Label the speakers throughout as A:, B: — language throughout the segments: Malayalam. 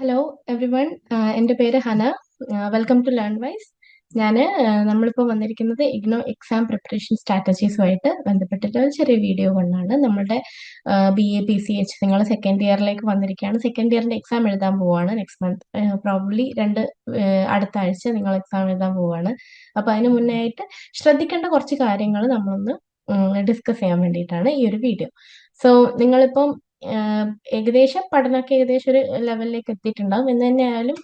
A: Hello every one. എൻ്റെ പേര് Hana. Welcome to learn wise. ഞാൻ നമ്മളിപ്പോൾ വന്നിരിക്കുന്നത് ഇഗ്നോ എക്സാം പ്രിപ്പറേഷൻ സ്ട്രാറ്റജീസുമായിട്ട് ബന്ധപ്പെട്ടിട്ട് ഒരു ചെറിയ വീഡിയോ കൊണ്ടാണ്. നമ്മളുടെ BA PCH നിങ്ങൾ സെക്കൻഡ് ഇയറിലേക്ക് വന്നിരിക്കുകയാണ്. സെക്കൻഡ് ഇയറിൻ്റെ എക്സാം എഴുതാൻ പോവുകയാണ് നെക്സ്റ്റ് മന്ത്. പ്രോബ്ലി അടുത്ത ആഴ്ച നിങ്ങൾ എക്സാം എഴുതാൻ പോവുകയാണ്. അപ്പോൾ അതിന് മുന്നേ ആയിട്ട് ശ്രദ്ധിക്കേണ്ട കുറച്ച് കാര്യങ്ങൾ നമ്മളൊന്ന് ഡിസ്കസ് ചെയ്യാൻ വേണ്ടിയിട്ടാണ് ഈ ഒരു വീഡിയോ. സോ നിങ്ങളിപ്പം ഏകദേശം പഠനമൊക്കെ ഏകദേശം ഒരു ലെവലിലേക്ക് എത്തിയിട്ടുണ്ടാവും. എന്ന് തന്നെ ആയാലും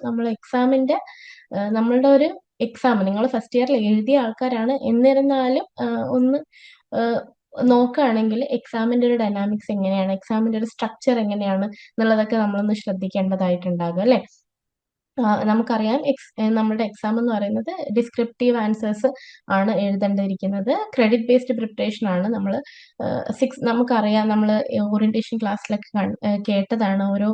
A: നമ്മളുടെ ഒരു എക്സാം നിങ്ങൾ ഫസ്റ്റ് ഇയറിൽ എഴുതിയ ആൾക്കാരാണ്. എന്നിരുന്നാലും ഒന്ന് നോക്കുകയാണെങ്കിൽ എക്സാമിന്റെ ഒരു ഡൈനാമിക്സ് എങ്ങനെയാണ്, എക്സാമിന്റെ ഒരു സ്ട്രക്ചർ എങ്ങനെയാണ് എന്നുള്ളതൊക്കെ നമ്മളൊന്ന് ശ്രദ്ധിക്കേണ്ടതായിട്ടുണ്ടാകും അല്ലെ. നമുക്കറിയാം നമ്മുടെ എക്സാം എന്ന് പറയുന്നത് ഡിസ്ക്രിപ്റ്റീവ് ആൻസേഴ്സ് ആണ് എഴുതേണ്ടിയിരിക്കുന്നത്. ക്രെഡിറ്റ് ബേസ്ഡ് പ്രിപ്പറേഷൻ ആണ്. നമുക്കറിയാം, നമ്മൾ ഓറിയന്റേഷൻ ക്ലാസ്സിലൊക്കെ കേട്ടതാണ് ഓരോ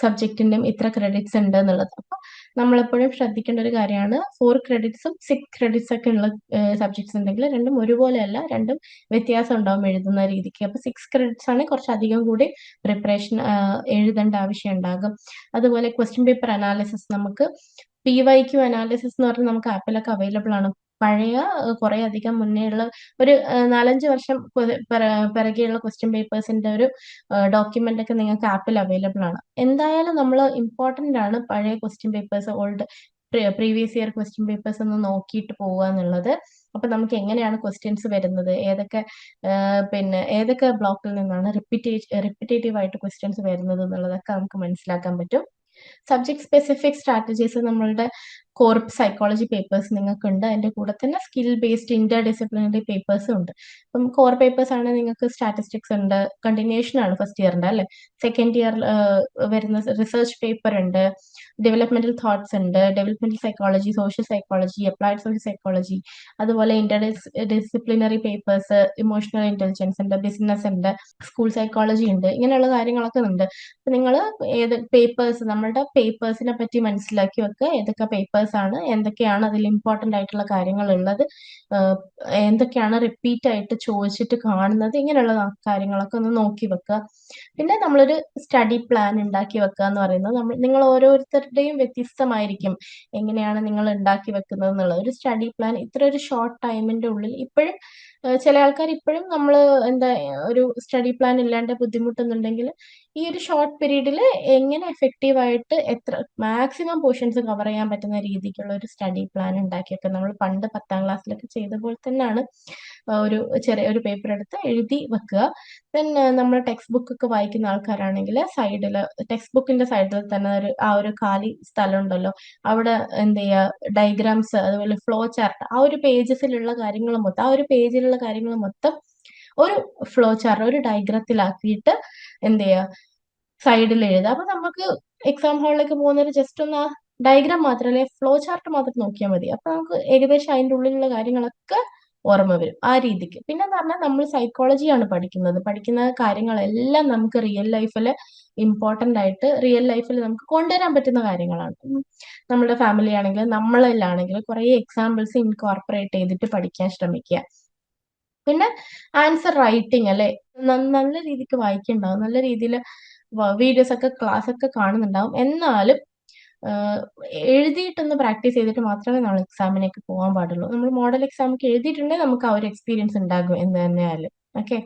A: സബ്ജക്റ്റിന്റെയും ഇത്ര ക്രെഡിറ്റ്സ് ഉണ്ട് എന്നുള്ളത്. അപ്പൊ നമ്മളെപ്പോഴും ശ്രദ്ധിക്കേണ്ട ഒരു കാര്യമാണ് 4 ക്രെഡിറ്റ്സും 6 ക്രെഡിറ്റ്സ് ഒക്കെ ഉള്ള സബ്ജക്ട്സ് ഉണ്ടെങ്കിൽ രണ്ടും ഒരുപോലെയല്ല, രണ്ടും വ്യത്യാസം ഉണ്ടാവും എഴുതുന്ന രീതിക്ക്. അപ്പൊ 6 ക്രെഡിറ്റ്സ് ആണെങ്കിൽ കുറച്ചധികം കൂടി പ്രിപ്പറേഷൻ എഴുതേണ്ട ആവശ്യം ഉണ്ടാകും. അതുപോലെ ക്വസ്റ്റ്യൻ പേപ്പർ അനാലിസിസ്, നമുക്ക് PYQ അനാലിസിസ് എന്ന് പറഞ്ഞാൽ നമുക്ക് ആപ്പിലൊക്കെ അവൈലബിൾ ആണ്. പഴയ കുറെ അധികം മുന്നേ ഉള്ള ഒരു 4-5 വർഷം പിറകെയുള്ള ക്വസ്റ്റ്യൻ പേപ്പേഴ്സിന്റെ ഒരു ഡോക്യുമെന്റ് ഒക്കെ നിങ്ങൾക്ക് ആപ്പിൽ അവൈലബിൾ ആണ്. എന്തായാലും നമ്മൾ ഇമ്പോർട്ടന്റ് ആണ് പഴയ question papers, previous year question papers ഒന്ന് നോക്കിയിട്ട് പോവുക എന്നുള്ളത്. അപ്പൊ നമുക്ക് എങ്ങനെയാണ് ക്വസ്റ്റ്യൻസ് വരുന്നത്, ഏതൊക്കെ ബ്ലോക്കിൽ നിന്നാണ് റിപ്പീറ്റേറ്റീവ് ആയിട്ട് ക്വസ്റ്റ്യൻസ് വരുന്നത് എന്നുള്ളതൊക്കെ നമുക്ക് മനസ്സിലാക്കാൻ പറ്റും. സബ്ജക്ട് സ്പെസിഫിക് സ്ട്രാറ്റജീസ് നമ്മളുടെ കോർ സൈക്കോളജി പേപ്പേഴ്സ് നിങ്ങൾക്കുണ്ട്. അതിന്റെ കൂടെ തന്നെ സ്കിൽ ബേസ്ഡ് ഇന്റർ ഡിസിപ്ലിനറി പേപ്പേഴ്സും ഉണ്ട്. ഇപ്പം കോർ പേപ്പേഴ്സ് ആണ് നിങ്ങൾക്ക് സ്റ്റാറ്റിസ്റ്റിക്സ് ഉണ്ട്, കണ്ടിന്യൂഷൻ ആണ് ഫസ്റ്റ് ഇയറിന്റെ അല്ലെ. സെക്കൻഡ് ഇയറിൽ വരുന്ന റിസർച്ച് പേപ്പർ ഉണ്ട്, ഡെവലപ്മെന്റൽ തോട്ട്സ് ഉണ്ട്, developmental psychology, social psychology, applied social psychology, അതുപോലെ interdisciplinary papers, emotional intelligence ഉണ്ട്, ബിസിനസ് ഉണ്ട്, സ്കൂൾ സൈക്കോളജി ഉണ്ട്. ഇങ്ങനെയുള്ള കാര്യങ്ങളൊക്കെ ഉണ്ട്. അപ്പൊ നിങ്ങൾ നമ്മളുടെ പേപ്പേഴ്സിനെ പറ്റി മനസ്സിലാക്കി വെക്കുക. ഏതൊക്കെ പേപ്പേഴ്സ് ആണ്, എന്തൊക്കെയാണ് അതിൽ ഇമ്പോർട്ടന്റ് ആയിട്ടുള്ള കാര്യങ്ങൾ ഉള്ളത്, എന്തൊക്കെയാണ് റിപ്പീറ്റ് ആയിട്ട് ചോദിച്ചിട്ട് കാണുന്നത്, ഇങ്ങനെയുള്ള കാര്യങ്ങളൊക്കെ ഒന്ന് നോക്കി വെക്കുക. പിന്നെ നമ്മളൊരു സ്റ്റഡി പ്ലാൻ ഉണ്ടാക്കി വെക്കുക എന്ന് പറയുന്നത് നിങ്ങൾ ഓരോരുത്തരുടെയും വ്യത്യസ്തമായിരിക്കും എങ്ങനെയാണ് നിങ്ങൾ ഉണ്ടാക്കി വെക്കുന്നത് എന്നുള്ളത്. ഒരു സ്റ്റഡി പ്ലാൻ ഇത്ര ഒരു ഷോർട്ട് ടൈമിന്റെ ഉള്ളിൽ ഇപ്പോഴും ചില ആൾക്കാർ ഇപ്പോഴും നമ്മൾ ഒരു സ്റ്റഡി പ്ലാൻ ഇല്ലാണ്ട് ബുദ്ധിമുട്ടുന്നുണ്ടെങ്കിൽ ഈ ഒരു ഷോർട്ട് പീരീഡിൽ എങ്ങനെ എഫക്റ്റീവ് ആയിട്ട് എത്ര മാക്സിമം പോർഷൻസ് കവർ ചെയ്യാൻ പറ്റുന്ന രീതിക്കുള്ള ഒരു സ്റ്റഡി പ്ലാൻ ഉണ്ടാക്കിയൊക്കെ നമ്മൾ പണ്ട് 10ാം ക്ലാസ്സിലൊക്കെ ചെയ്ത പോലെ തന്നെയാണ് ഒരു ചെറിയൊരു പേപ്പർ എടുത്ത് എഴുതി വെക്കുക. ദെൻ നമ്മൾ ടെക്സ്റ്റ് ബുക്ക് ഒക്കെ വായിക്കുന്ന ആൾക്കാരാണെങ്കിൽ ടെക്സ്റ്റ് ബുക്കിന്റെ സൈഡിൽ തന്നെ ഒരു കാലി സ്ഥലം ഉണ്ടല്ലോ, അവിടെ എന്ത് ചെയ്യുക, ഡയഗ്രാംസ്, അതുപോലെ ഫ്ലോ ചാർട്ട്, ആ ഒരു പേജസിലുള്ള കാര്യങ്ങൾ മൊത്തം, ആ ഒരു പേജിലുള്ള കാര്യങ്ങൾ മൊത്തം ഒരു ഫ്ലോ ചാർട്ട്, ഒരു ഡയഗ്രത്തിലാക്കിയിട്ട് എന്ത് ചെയ്യുക, സൈഡിൽ എഴുതുക. അപ്പൊ നമുക്ക് എക്സാം ഹാളിലേക്ക് പോകുന്നൊരു ജസ്റ്റ് ഒന്ന് ആ ഡയഗ്രാം മാത്രമല്ല, ഫ്ലോ ചാർട്ട് മാത്രം നോക്കിയാൽ മതി. അപ്പൊ നമുക്ക് ഏകദേശം അതിൻ്റെ ഉള്ളിലുള്ള കാര്യങ്ങളൊക്കെ ഓർമ്മ വരും ആ രീതിക്ക്. പിന്നെ എന്ന് പറഞ്ഞാൽ നമ്മൾ സൈക്കോളജിയാണ് പഠിക്കുന്ന കാര്യങ്ങളെല്ലാം നമുക്ക് റിയൽ ലൈഫിൽ റിയൽ ലൈഫിൽ നമുക്ക് കൊണ്ടുവരാൻ പറ്റുന്ന കാര്യങ്ങളാണ്. നമ്മുടെ ഫാമിലി ആണെങ്കിലും നമ്മളിലാണെങ്കിലും കുറെ എക്സാമ്പിൾസ് ഇൻകോർപ്പറേറ്റ് ചെയ്തിട്ട് പഠിക്കാൻ ശ്രമിക്കുക. പിന്നെ ആൻസർ റൈറ്റിംഗ് അല്ലെ, നല്ല രീതിക്ക് വായിക്കുന്നുണ്ടാവും, നല്ല രീതിയിൽ വീഡിയോസ് ഒക്കെ ക്ലാസ് ഒക്കെ കാണുന്നുണ്ടാവും. എന്നാലും എഴുതിയിട്ടൊന്ന് പ്രാക്ടീസ് ചെയ്തിട്ട് മാത്രമേ നമ്മൾ എക്സാമിനേക്ക് പോകാൻ പാടുള്ളൂ. നമ്മൾ മോഡൽ എക്സാം ഒക്കെ എഴുതിയിട്ടുണ്ടെങ്കിൽ നമുക്ക് ആ ഒരു എക്സ്പീരിയൻസ് ഉണ്ടാകും എന്ന് തന്നെയാലും. ഓക്കെ.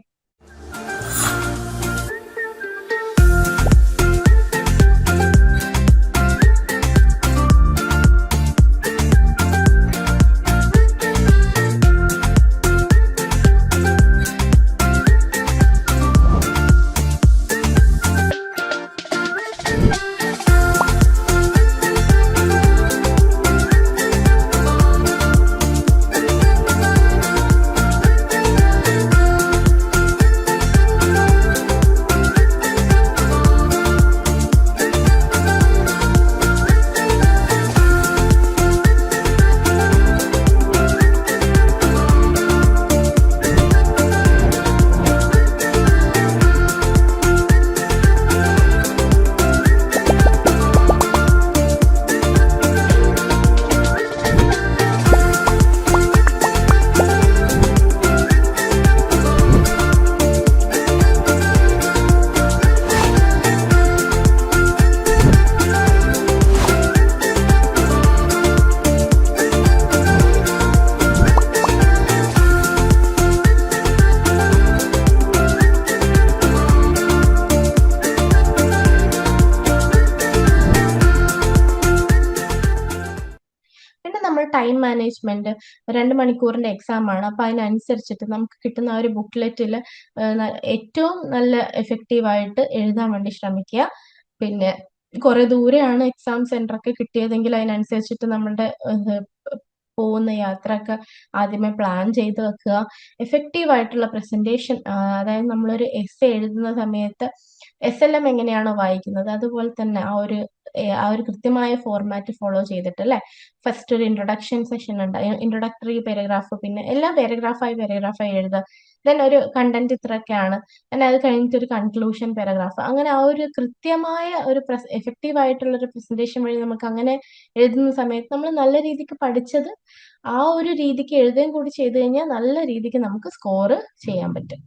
A: നമ്മൾ ടൈം മാനേജ്മെന്റ് 2 മണിക്കൂറിന്റെ എക്സാം ആണ്. അപ്പൊ അതിനനുസരിച്ചിട്ട് നമുക്ക് കിട്ടുന്ന ആ ഒരു ബുക്ക്ലെറ്റിൽ ഏറ്റവും നല്ല എഫക്റ്റീവ് ആയിട്ട് എഴുതാൻ വേണ്ടി ശ്രമിക്കുക. പിന്നെ കുറെ ദൂരെയാണ് എക്സാം സെന്റർ ഒക്കെ കിട്ടിയതെങ്കിൽ അതിനനുസരിച്ചിട്ട് നമ്മളുടെ പോകുന്ന യാത്ര ഒക്കെ ആദ്യമേ പ്ലാൻ ചെയ്ത് വെക്കുക. എഫക്റ്റീവ് ആയിട്ടുള്ള പ്രസന്റേഷൻ, അതായത് നമ്മളൊരു എസ്സേ എഴുതുന്ന സമയത്ത് SLM എങ്ങനെയാണോ വായിക്കുന്നത് അതുപോലെ തന്നെ ആ ഒരു കൃത്യമായ ഫോർമാറ്റ് ഫോളോ ചെയ്തിട്ട് അല്ലെ, ഫസ്റ്റ് ഒരു ഇൻട്രൊഡക്ഷൻ സെഷൻ ഉണ്ട്, ഇൻട്രൊഡക്ടറി പാരഗ്രാഫ്, പിന്നെ എല്ലാ പാരഗ്രാഫായി എഴുതുക. ദെൻ ഒരു കണ്ടന്റ് ഇത്രയൊക്കെയാണ്, പിന്നെ അത് കഴിഞ്ഞിട്ട് ഒരു കൺക്ലൂഷൻ പാരഗ്രാഫ്. അങ്ങനെ ആ ഒരു കൃത്യമായ ഒരു എഫക്റ്റീവ് ആയിട്ടുള്ള ഒരു പ്രസന്റേഷൻ വഴി നമുക്ക് അങ്ങനെ എഴുതുന്ന സമയത്ത് നമ്മൾ നല്ല രീതിക്ക് പഠിച്ചത് ആ ഒരു രീതിക്ക് എഴുതുകയും കൂടി ചെയ്തു കഴിഞ്ഞാൽ നല്ല രീതിക്ക് നമുക്ക് സ്കോർ ചെയ്യാൻ പറ്റും.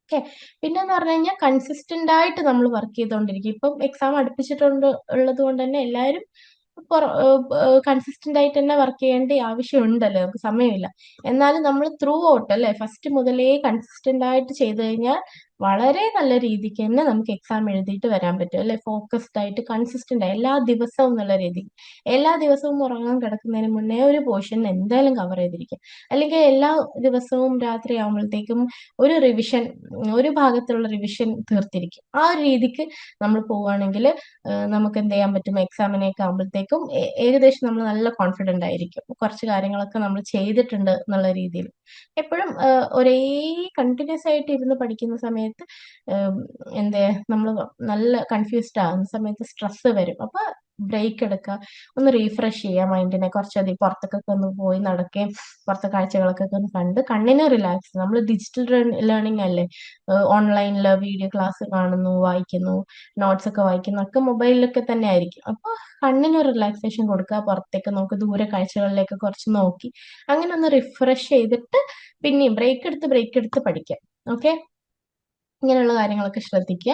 A: ഓക്കെ. പിന്നെന്ന് പറഞ്ഞു കഴിഞ്ഞാൽ കൺസിസ്റ്റന്റ് ആയിട്ട് നമ്മൾ വർക്ക് ചെയ്തുകൊണ്ടിരിക്കും. ഇപ്പം എക്സാം ഉള്ളത് കൊണ്ട് തന്നെ എല്ലാവരും കൺസിസ്റ്റന്റ് ആയിട്ട് തന്നെ വർക്ക് ചെയ്യേണ്ട ആവശ്യമുണ്ടല്ലോ, നമുക്ക് സമയമില്ല. എന്നാലും നമ്മൾ ത്രൂ ഔട്ട് അല്ലെ, ഫസ്റ്റ് മുതലേ കൺസിസ്റ്റന്റ് ആയിട്ട് ചെയ്തു കഴിഞ്ഞാൽ വളരെ നല്ല രീതിക്ക് തന്നെ നമുക്ക് എക്സാം എഴുതിയിട്ട് വരാൻ പറ്റും അല്ലെ. ഫോക്കസ്ഡ് ആയിട്ട് കൺസിസ്റ്റന്റ് ആയി എല്ലാ ദിവസവും എന്നുള്ള രീതിക്ക്, എല്ലാ ദിവസവും ഉറങ്ങാൻ കിടക്കുന്നതിന് മുന്നേ ഒരു പോർഷൻ എന്തായാലും കവർ ചെയ്തിരിക്കും. അല്ലെങ്കിൽ എല്ലാ ദിവസവും രാത്രി ആകുമ്പോഴത്തേക്കും ഒരു റിവിഷൻ, ഒരു ഭാഗത്തുള്ള റിവിഷൻ തീർത്തിരിക്കും. ആ ഒരു രീതിക്ക് നമ്മൾ പോവുകയാണെങ്കിൽ നമുക്ക് എന്ത് ചെയ്യാൻ പറ്റും, എക്സാമിനൊക്കെ ആകുമ്പോഴത്തേക്കും ഏകദേശം നമ്മൾ നല്ല കോൺഫിഡന്റ് ആയിരിക്കും. കുറച്ച് കാര്യങ്ങളൊക്കെ നമ്മൾ ചെയ്തിട്ടുണ്ട് എന്നുള്ള രീതിയിൽ. എപ്പോഴും ഒരേ കണ്ടിന്യൂസ് ആയിട്ട് ഇരുന്ന് പഠിക്കുന്ന സമയത്ത് എന്താ നമ്മൾ നല്ല കൺഫ്യൂസ്ഡ് ആകുന്ന സമയത്ത് സ്ട്രെസ് വരും. അപ്പൊ ബ്രേക്ക് എടുക്കുക, ഒന്ന് റീഫ്രഷ് ചെയ്യുക മൈൻഡിനെ, കുറച്ചധികം പുറത്തൊക്കെ ഒന്ന് പോയി നടക്കുകയും പുറത്തെ കാഴ്ചകളൊക്കെ ഒന്ന് കണ്ട് കണ്ണിന് റിലാക്സ്. നമ്മൾ ഡിജിറ്റൽ ലേണിംഗ് അല്ലേ, ഓൺലൈനിൽ വീഡിയോ ക്ലാസ് കാണുന്നു, വായിക്കുന്നു, നോട്ട്സ് ഒക്കെ വായിക്കുന്നു, ഒക്കെ മൊബൈലിലൊക്കെ തന്നെ ആയിരിക്കും. അപ്പൊ കണ്ണിന് റിലാക്സേഷൻ കൊടുക്കുക, പുറത്തേക്ക് നോക്ക്, ദൂരെ കാഴ്ചകളിലേക്ക് കുറച്ച് നോക്കി അങ്ങനെ ഒന്ന് റിഫ്രഷ് ചെയ്തിട്ട് പിന്നെയും ബ്രേക്ക് എടുത്ത് പഠിക്കാം. ഓക്കെ, ഇങ്ങനെയുള്ള കാര്യങ്ങളൊക്കെ ശ്രദ്ധിക്കുക.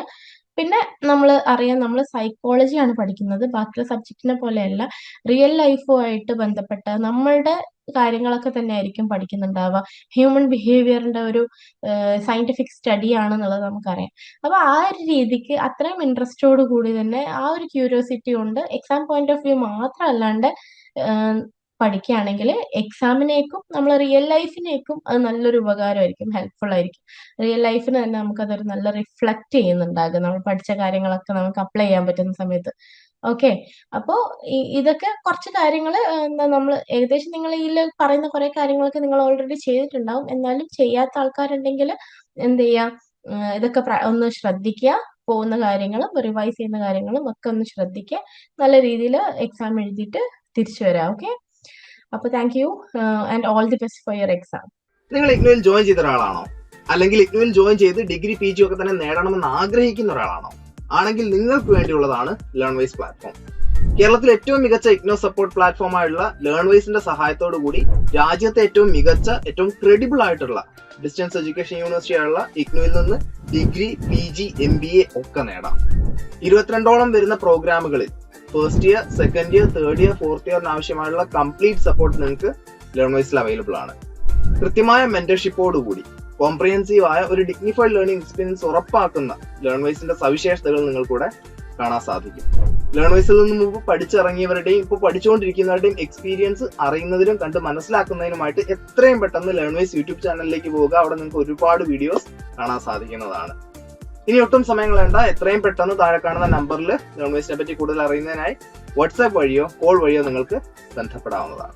A: പിന്നെ നമ്മൾ സൈക്കോളജിയാണ് പഠിക്കുന്നത്. ബാക്കിയുള്ള സബ്ജക്റ്റിനെ പോലെയല്ല, റിയൽ ലൈഫുമായിട്ട് ബന്ധപ്പെട്ട നമ്മളുടെ കാര്യങ്ങളൊക്കെ തന്നെ ആയിരിക്കും പഠിക്കുന്നുണ്ടാവുക. ഹ്യൂമൻ ബിഹേവിയറിന്റെ ഒരു സയന്റിഫിക് സ്റ്റഡി ആണെന്നുള്ളത് നമുക്കറിയാം. അപ്പൊ ആ ഒരു രീതിക്ക് അത്രയും ഇൻട്രസ്റ്റോട് കൂടി തന്നെ ആ ഒരു ക്യൂരിയോസിറ്റി കൊണ്ട് എക്സാം പോയിന്റ് ഓഫ് വ്യൂ മാത്രമല്ലാണ്ട് പഠിക്കുകയാണെങ്കിൽ എക്സാമിനേക്കും നമ്മൾ റിയൽ ലൈഫിനേക്കും അത് നല്ലൊരു ഉപകാരമായിരിക്കും, ഹെൽപ്ഫുൾ ആയിരിക്കും. റിയൽ ലൈഫിന് തന്നെ നമുക്കതൊരു നല്ല റിഫ്ലക്ട് ചെയ്യുന്നുണ്ടാകും, നമ്മൾ പഠിച്ച കാര്യങ്ങളൊക്കെ നമുക്ക് അപ്ലൈ ചെയ്യാൻ പറ്റുന്ന സമയത്ത്. ഓക്കെ, അപ്പോ ഇതൊക്കെ കുറച്ച് കാര്യങ്ങൾ എന്താ നമ്മൾ ഏകദേശം നിങ്ങൾ ഈ പറയുന്ന കുറെ കാര്യങ്ങളൊക്കെ നിങ്ങൾ ഓൾറെഡി ചെയ്തിട്ടുണ്ടാവും. എന്നാലും ചെയ്യാത്ത ആൾക്കാരുണ്ടെങ്കിൽ എന്ത് ചെയ്യാം, ഇതൊക്കെ ഒന്ന് ശ്രദ്ധിക്കുക. പോകുന്ന കാര്യങ്ങളും റിവൈസ് ചെയ്യുന്ന കാര്യങ്ങളും ഒക്കെ ഒന്ന് ശ്രദ്ധിക്കുക. നല്ല രീതിയിൽ എക്സാം എഴുതിയിട്ട് തിരിച്ചു വരാം. ഓക്കെ, അപ്പൊ thank you and all the best for your exam.
B: നിങ്ങൾ ഇഗ്നുവിൽ ജോയിൻ ചെയ്ത ഒരാളാണോ, അല്ലെങ്കിൽ ഇഗ്നുവിൽ ജോയിൻ ചെയ്ത് ഡിഗ്രി PG ഒക്കെ തന്നെ നേടണമെന്ന് ആഗ്രഹിക്കുന്ന ഒരാളാണോ? ആണെങ്കിൽ നിങ്ങൾക്ക് വേണ്ടിയുള്ളതാണ് ലേൺവൈസ് പ്ലാറ്റ്ഫോം. കേരളത്തിലെ ഏറ്റവും മികച്ച ഇഗ്നോ സപ്പോർട്ട് പ്ലാറ്റ്ഫോമായുള്ള ലേൺവൈസിന്റെ സഹായത്തോടു കൂടി രാജ്യത്തെ ഏറ്റവും മികച്ച, ഏറ്റവും ക്രെഡിബിൾ ആയിട്ടുള്ള ഡിസ്റ്റൻസ് എഡ്യൂക്കേഷൻ യൂണിവേഴ്സിറ്റി ആയുള്ള ഇഗ്നുവിൽ നിന്ന് ഡിഗ്രി PG MBA ഒക്കെ നേടാം. 22ഓളം വരുന്ന പ്രോഗ്രാമുകളിൽ first year, second year, third year, fourth ഇയറിന് ആവശ്യമായുള്ള കംപ്ലീറ്റ് സപ്പോർട്ട് നിങ്ങൾക്ക് ലേൺവൈസിൽ അവൈലബിൾ ആണ്. കൃത്യമായ മെന്റർഷിപ്പോടുകൂടി കോംപ്രിഹെൻസീവ് ആയ ഒരു ഡിഗ്നിഫൈഡ് ലേണിംഗ് എക്സ്പീരിയൻസ് ഉറപ്പാക്കുന്ന ലേൺവൈസിന്റെ സവിശേഷതകൾ നിങ്ങൾക്കൂടെ കാണാൻ സാധിക്കും. ലേൺവൈസിൽ നിന്ന് മുമ്പ് പഠിച്ചിറങ്ങിയവരുടെയും ഇപ്പോൾ പഠിച്ചുകൊണ്ടിരിക്കുന്നവരുടെയും എക്സ്പീരിയൻസ് അറിയുന്നതിനും കണ്ട് മനസ്സിലാക്കുന്നതിനുമായിട്ട് എത്രയും പെട്ടെന്ന് ലേൺവൈസ് യൂട്യൂബ് ചാനലിലേക്ക് പോവുക. അവിടെ നിങ്ങൾക്ക് ഒരുപാട് വീഡിയോസ് കാണാൻ സാധിക്കുന്നതാണ്. ഇനി ഒട്ടും സമയം കളയണ്ട, എത്രയും പെട്ടെന്ന് താഴെ കാണുന്ന നമ്പറിൽ ലേൺവൈസിനെ പറ്റി കൂടുതൽ അറിയുന്നതിനായി വാട്സാപ്പ് വഴിയോ കോൾ വഴിയോ നിങ്ങൾക്ക് ബന്ധപ്പെടാവുന്നതാണ്.